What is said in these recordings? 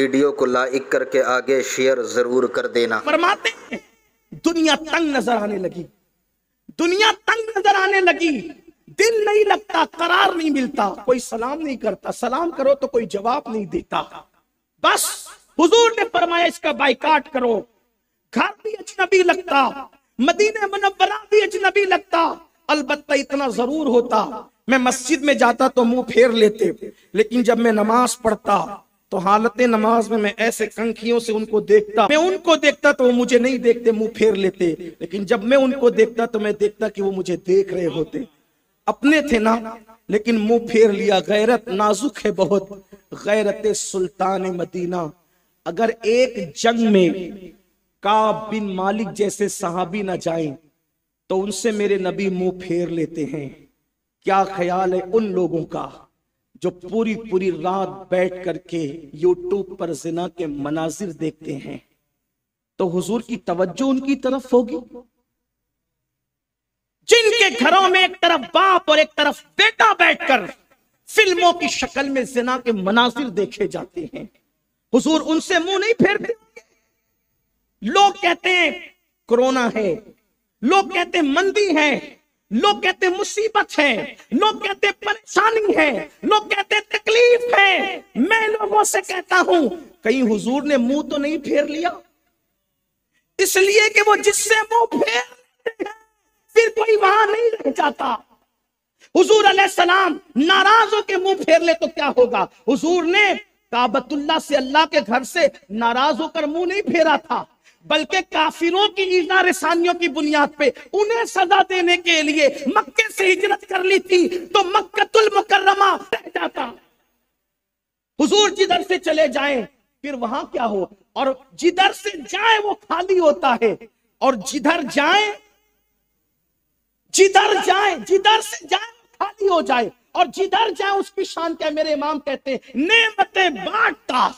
Video को like करके आगे शेयर जरूर कर देना। फरमाते हैं दुनिया तंग नजर आने लगी, दुनिया तंग नजर आने लगी, दिल नहीं लगता, करार नहीं मिलता, कोई सलाम नहीं करता, सलाम करो तो कोई जवाब नहीं देता। बस हुजूर ने फरमाया इसका बाइकाट करो। घर भी अजनबी लगता, मदीने मुनव्वरा भी अजनबी लगता। अलबत्ता इतना जरूर होता, मैं मस्जिद में जाता तो मुंह फेर लेते, लेकिन जब मैं नमाज पढ़ता तो हालत नमाज में मैं ऐसे कंखियों से उनको देखता, मैं उनको देखता तो वो मुझे नहीं देखते, मुंह फेर लेते, लेकिन जब मैं उनको देखता तो मैं देखता कि वो मुझे देख रहे होते। अपने थे ना, लेकिन मुंह फेर लिया। गैरत नाजुक है बहुत, गैरत सुल्तान मदीना। अगर एक जंग में काब बिन मालिक जैसे सहाबी ना जाएं तो उनसे मेरे नबी मुंह फेर लेते हैं। क्या ख्याल है उन लोगों का जो पूरी पूरी रात बैठ करके यूट्यूब पर जिना के मनाजिर देखते हैं? तो हुजूर की तवज्जो उनकी तरफ होगी। जिनके घरों में एक तरफ बाप और एक तरफ बेटा बैठकर फिल्मों की शक्ल में जिना के मनाजिर देखे जाते हैं, हुजूर उनसे मुंह नहीं फेरते। लोग कहते हैं कोरोना है, लोग कहते हैं मंदी है, लोग कहते हैं मुसीबत है, लोग कहते हैं परेशानी है, लोग कहते हैं तकलीफ है। मैं लोगों से कहता हूं कहीं हुजूर ने मुंह तो नहीं फेर लिया? इसलिए कि वो जिससे मुंह फेर लेते हैं फिर कोई वहां नहीं रह जाता। हुजूर अलैहिस्सलाम नाराज होकर मुंह फेर ले तो क्या होगा? हुजूर ने काबतुल्लाह से, अल्लाह के घर से नाराज होकर मुंह नहीं फेरा था, बल्कि काफिरों की ईज़ा रसानियों की बुनियाद पे उन्हें सजा देने के लिए मक्के से हिजरत कर ली थी तो मक्कतुल मुकर्रमा रह जाता। हुजूर जिधर से चले जाएं फिर वहां क्या हो, और जिधर से जाए वो खाली होता है, और जिधर से जाए खाली हो जाए, और जिधर जाए उसकी शान क्या। मेरे इमाम कहते हैं नेमतें बांटता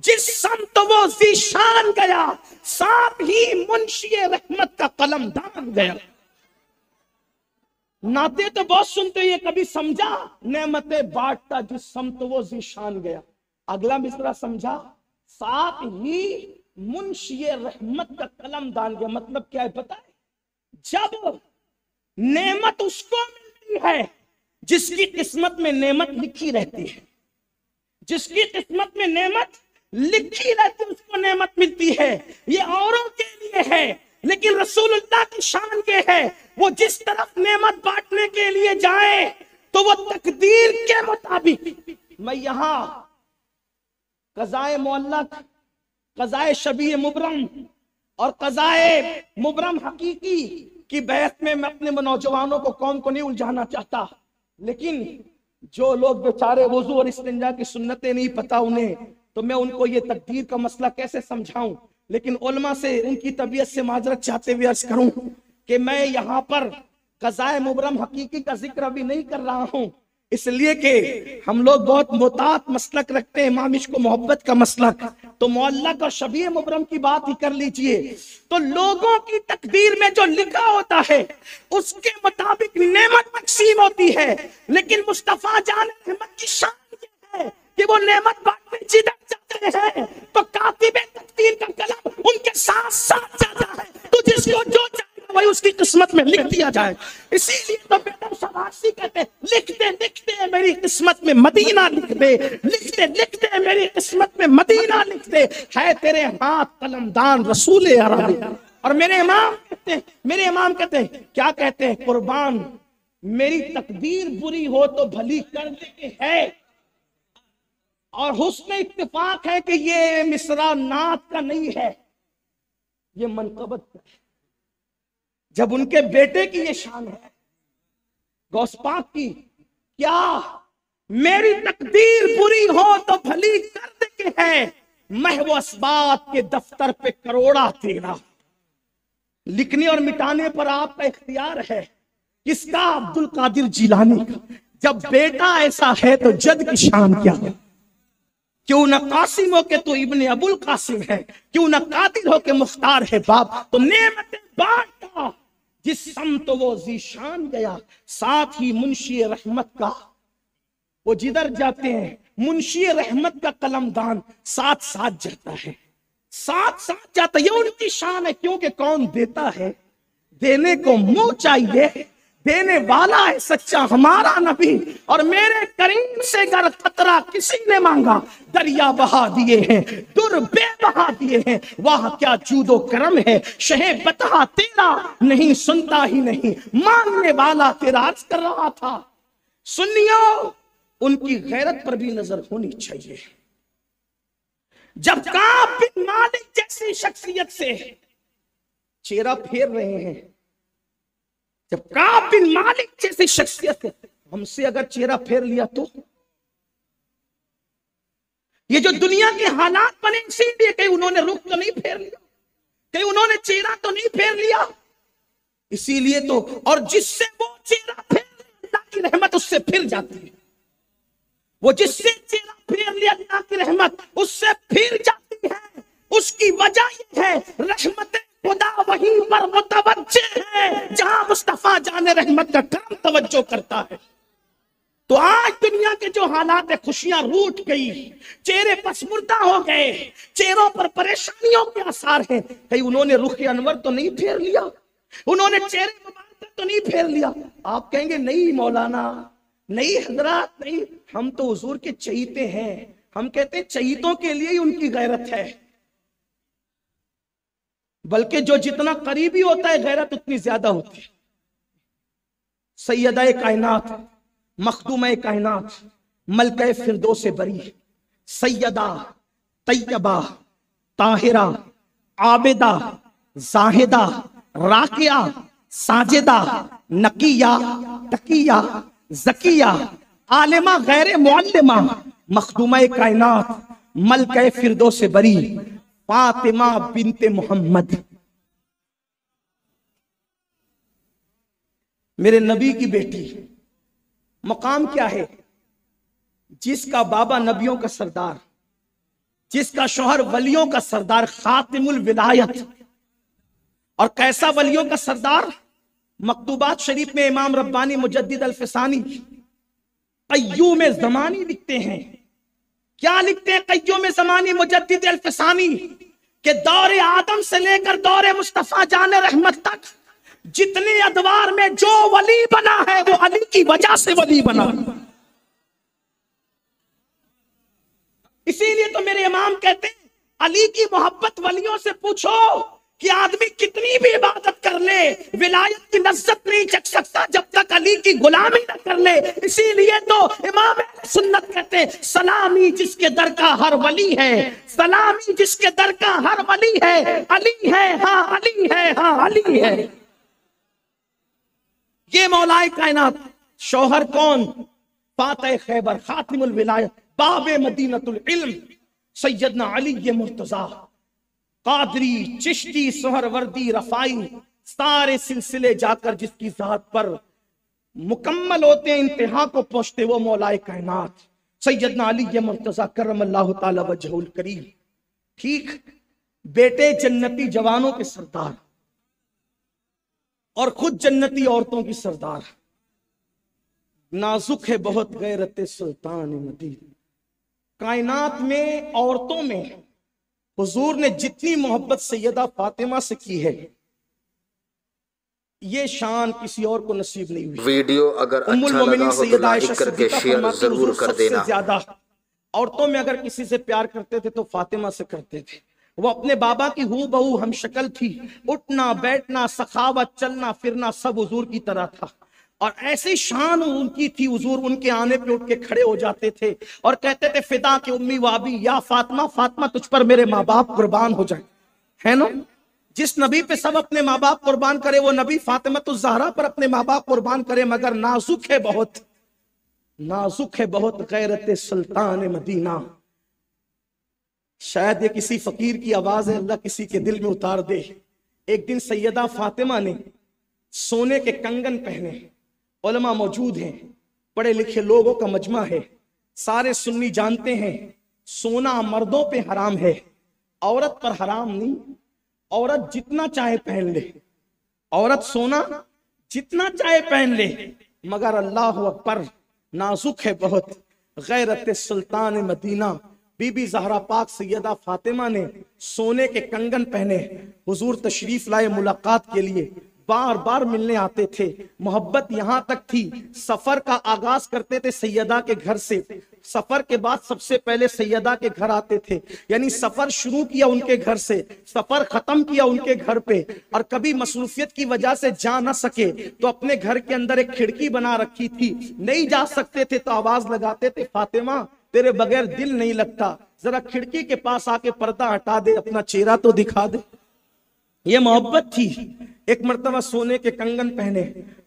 जिस समत वो ज़ीशान गया, साथ ही मुंशिए रहमत का कलम दान गया। नाते तो बहुत सुनते हैं, कभी समझा? नेमतें बांटता जिस समत वो ज़ीशान गया। अगला मिसरा समझा? साथ ही मुंशिए रहमत का कलम दान गया। मतलब क्या है पता है? जब नेमत उसको मिलती है जिसकी किस्मत में नेमत लिखी रहती है, जिसकी किस्मत में नेमत लिखी रहती उसको नेमत मिलती है। ये औरों के लिए है, लेकिन रसूलुल्लाह की शान ये है, वो जिस तरफ नेमत बांटने के लिए जाए तो वो तकदीर के मुताबिक। मैं यहां कज़ाए मुअल्लक, कज़ाए शबीह मुबरम और कज़ाए मुबरम हकीकी की बहस में मैं अपने नौजवानों को, कौम को नहीं उलझाना चाहता, लेकिन जो लोग बेचारे वुजू और इस्तिंजा की सुन्नतें नहीं पता उन्हें, तो मैं उनको ये तकदीर का मसला कैसे समझाऊं। लेकिन उलमा से उनकी तबीयत से माजरत चाहते हुए अर्ज करूं कि मैं यहाँ पर कज़ाए मुबरम हकीकी का जिक्र अभी नहीं कर रहा हूं, इसलिए कि हम लोग बहुत मोहतात मसलक रखते हैं, इमामिश को मोहब्बत का मसलक। तो मुअल्लक और शबीह मुबरम की बात ही कर लीजिए। तो लोगों की तकदीर में जो लिखा होता है उसके मुताबिक नेमत तकसीम होती है, लेकिन मुस्तफा जान अहमद की शान ये है कि वो नेमत बांटने जिधर जाते हैं तो कातिबे तकदीर का कलम उनके साथ साथ जाता है, तो जिसको जो चाहेगा वही उसकी किस्मत में लिख दिया जाए। इसीलिए तो बेटा शबासी कहते हैं लिखते लिखते मेरी किस्मत में मदीना लिख दे, लिखते लिखते मेरी किस्मत में मदीना लिख दे, है तेरे हाथ कलमदान रसूल अरबी। और मेरे इमाम कहते हैं क्या कहते हैं? कुर्बान मेरी तकदीर बुरी हो तो भली कर देते हैं, और हुस्न इत्तेफाक है कि ये मिसरा नात का नहीं है, ये मनकबत का है। जब उनके बेटे की ये शान है गौस पाक की, क्या मेरी तकदीर बुरी हो तो भली कर देते हैं, महव अस्बात के दफ्तर पे करोड़ा तेरा। लिखने और मिटाने पर आपका इख्तियार है, किसका? अब्दुल कादिर जिलानी का। जब बेटा ऐसा है तो जद की शान क्या है? क्यों न कासिम हो के तो इब्ने अबुल कासिम है, क्यों न कादिर हो के मुख्तार है बाप। तो नेमतें बांटा जिस समत वो ज़ीशान गया, साथ ही मुंशी रहमत का। वो जिधर जाते हैं मुंशी रहमत का कलमदान साथ साथ जाता है, साथ साथ जाता है। ये उनकी शान है, क्योंकि कौन देता है, देने को मुंह चाहिए, देने वाला है सच्चा हमारा नबी। और मेरे करीम से अगर खतरा किसी ने मांगा, दरिया बहा दिए हैं, दुर्बे बहा दिए हैं। वाह क्या जूदो करम है, शहे बता तेरा, नहीं सुनता ही नहीं मांगने वाला तेरा। अर्ज कर रहा था, सुनियो उनकी गैरत पर भी नजर होनी चाहिए। जब काब बिन मालिक जैसी शख्सियत से चेहरा फेर रहे हैं, जब काब बिन मालिक जैसी शख्सियत से हमसे अगर चेहरा फेर लिया तो ये जो दुनिया के हालात बने इसीलिए, कहीं उन्होंने रुख तो नहीं फेर लिया, कहीं उन्होंने चेहरा तो नहीं फेर लिया, इसीलिए तो। और जिससे वो चेहरा फेर लिया, अल्लाह की रहमत उससे फिर जाती है। वो जिससे चेहरा फेर लिया, अल्लाह की रहमत उससे फिर जाती है। उसकी वजह ये है, रहमत खुदा वहीं पर मुतवज्जे है जहां मुस्तफा जाने रहमत का करम तवज्जो करता है। तो आज दुनिया के जो हालात है, खुशियां रूठ गई, चेहरे पसमुर्दा हो गए, चेहरों पर परेशानियों के आसार हैं। कहीं उन्होंने रुख अनवर तो नहीं फेर लिया, उन्होंने चेहरे मुबारक तो नहीं फेर लिया। आप कहेंगे नहीं मौलाना, नहीं हजरत, नहीं, हम तो हुजूर के चहीते हैं। हम कहते हैं चहीतों के लिए ही उनकी गैरत है, बल्कि जो जितना करीबी होता है गैरत उतनी ज्यादा होती है। सैयदा कायनात, मखदूम कायनात, मलका फिरदौस बरी, सैयदा तैयबा ताहिरा आबिदा जाहिदा राकिया साजिदा नकिया तकिया जकिया आलिमा गैर मुअल्लिमा, मखदूम कायनात, मलका फिरदौस बरी, फातिमा बिनते मोहम्मद। मेरे नबी की बेटी, मकाम क्या है? जिसका बाबा नबियों का सरदार, जिसका शौहर वलियों का सरदार, खातिमुल विलायत। और कैसा वलियों का सरदार? मकतूबात शरीफ में इमाम रब्बानी मुजद्दिद अल-फिसानी क़य्यूम ज़मानी लिखते हैं। क्या लिखते हैं क़य्यूम ज़मानी मुजद्दिद अल-फिसानी? के दौरे आदम से लेकर दौरे मुस्तफा जाने रहमत तक जितने अदवार में जो वली बना है वो अली की वजह से वली बना। इसीलिए तो मेरे इमाम कहते हैं, अली की मोहब्बत वलियों से पूछो कि आदमी कितनी भी इबादत कर ले, विलायत की लज्जत नहीं चख सकता जब तक अली की गुलामी न कर ले। इसीलिए तो इमाम सुन्नत कहते हैं, सलामी जिसके दर का हर वली है, सलामी जिसके दर का हर वली है, अली है हाँ अली है हाँ अली है। ये मौलाए कायनात, शौहर कौन? फातिह खैबर, खातिमुल विलायत, बाबे मदीनतुल इल्म, सैयदना अली मुर्तजा, कादरी, चिश्ती, सोहरवर्दी, रफाई, सारे सिलसिले जाकर जिसकी जात पर मुकम्मल होते हैं, इंतहा को पहुंचते, वो मौलाए कायनात सैयदना अली मुर्तजा करमल्लाहु ताला वजहुल करीम। ठीक, बेटे जन्नती जवानों के सरदार और खुद जन्नती औरतों की सरदार। नाजुक है बहुत गैरत सुल्तान मदीना। कायनात में औरतों में हुजूर ने जितनी मोहब्बत सैयदा फातिमा से की है, ये शान किसी और को नसीब नहीं हुई। वीडियो अगर अच्छा लगा हो तो लाइक करके शेयर जरूर कर देना। ज्यादा औरतों में अगर किसी से प्यार करते थे तो फातिमा से करते थे। वो अपने बाबा की हू बहू हम शक्ल थी, उठना बैठना सखावत चलना फिरना सब हुजूर की तरह था। और ऐसी शान उनकी थी, हुजूर उनके आने पे उठ के खड़े हो जाते थे और कहते थे, फिदा के उम्मी वाबी या फातिमा, फातिमा तुझ पर मेरे माँ बाप कुर्बान हो जाए। है ना, जिस नबी पे सब अपने माँ बाप कुर्बान करे वो नबी फातिमा तो ज़हरा पर अपने माँ बाप कुर्बान करे। मगर नाजुक है बहुत, नाजुक है बहुत गैरत सुल्तान मदीना। शायद ये किसी फकीर की आवाज है, अल्लाह किसी के दिल में उतार दे। एक दिन सैयदा फातिमा ने सोने के कंगन पहने, उलमा मौजूद हैं, पढ़े लिखे लोगों का मजमा है, सारे सुन्नी जानते हैं सोना मर्दों पे हराम है, औरत पर हराम नहीं। औरत जितना चाहे पहन ले, औरत सोना जितना चाहे पहन ले, मगर अल्लाह अकबर नाजुक है बहुत। गैरत सुल्तान मदीना बीबी जहरा पाक सैयदा फातिमा ने सोने के कंगन पहने हुजूर तशरीफ लाए मुलाकात के लिए, बार बार मिलने आते थे। मोहब्बत यहां तक थी, सफर का आगाज करते थे सैयदा के घर से, सफर के बाद सबसे पहले सैयदा के घर आते थे। यानी सफर शुरू किया उनके घर से, सफर खत्म किया उनके घर पे। और कभी मसरूफियत की वजह से जा न सके तो अपने घर के अंदर एक खिड़की बना रखी थी, नहीं जा सकते थे तो आवाज लगाते थे, फातिमा तेरे बगैर दिल नहीं लगता, जरा खिड़की के पास आके पर्दा हटा दे, अपना चेहरा तो दिखा दे। ये मोहब्बत थी। एक मर्तबा सोने के कंगन पहने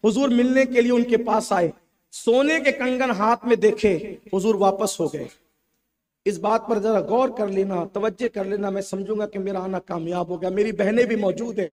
हुजूर मिलने के लिए उनके पास आए, सोने के कंगन हाथ में देखे, हुजूर वापस हो गए। इस बात पर जरा गौर कर लेना, तवज्जो कर लेना, मैं समझूंगा कि मेरा आना कामयाब हो गया। मेरी बहनें भी मौजूद है।